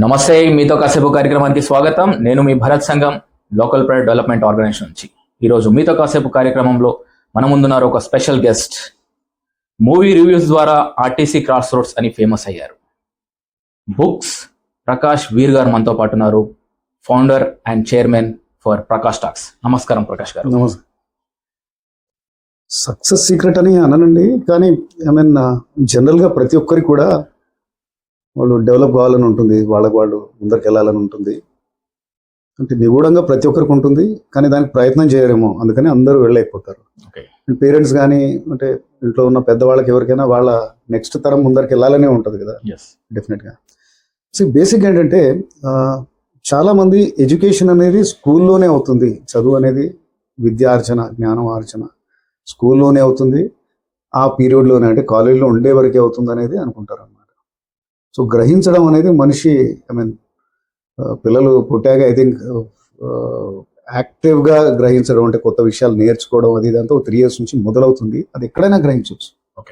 నమస్తే, మీతో కాసేపు కార్యక్రమానికి స్వాగతం. నేను మీ భరత్ సంఘం లోకల్ ప్రైవేట్ డెవలప్మెంట్ ఆర్గనైజేషన్ నుంచి. ఈరోజు మీతో కాసేపు కార్యక్రమంలో మన ముందున్నారు ఒక స్పెషల్ గెస్ట్. మూవీ రివ్యూస్ ద్వారా ఆర్టీసీ క్రాస్ రోడ్స్ అని ఫేమస్ అయ్యారు. బుక్స్ ప్రకాష్ వీర్ గారు మనతో పాటు ఉన్నారు, founder and chairman for Prakash talks. నమస్కారం ప్రకాష్ గారు. నమస్కారం. సక్సెస్ సీక్రెట్ అని అననండి, కానీ జనరల్గా ప్రతి ఒక్కరికి కూడా వాళ్ళు డెవలప్ కావాలని ఉంటుంది, వాళ్ళు ముందరికి వెళ్ళాలని ఉంటుంది. అంటే నిగూఢంగా ప్రతి ఒక్కరికి ఉంటుంది, కానీ దానికి ప్రయత్నం చేయరేమో, అందుకని అందరూ వెళ్ళలేకపోతారు. పేరెంట్స్ కానీ అంటే ఇంట్లో ఉన్న పెద్దవాళ్ళకి ఎవరికైనా వాళ్ళ నెక్స్ట్ తరం ముందరికి వెళ్ళాలనే ఉంటుంది కదా. డెఫినెట్గా. సో బేసిక్ ఏంటంటే చాలామంది ఎడ్యుకేషన్ అనేది స్కూల్లోనే అవుతుంది. చదువు అనేది విద్యార్జన, జ్ఞానం ఆర్జన స్కూల్లోనే అవుతుంది, ఆ పీరియడ్లోనే అంటే కాలేజీలో ఉండే వరకే అవుతుంది అనేది అనుకుంటారు అన్నమాట. సో గ్రహించడం అనేది మనిషి పిల్లలు పుట్టాక ఐ థింక్ యాక్టివ్గా గ్రహించడం అంటే కొత్త విషయాలు నేర్చుకోవడం అది ఇదంతా 3 years నుంచి మొదలవుతుంది. అది ఎక్కడైనా గ్రహించవచ్చు.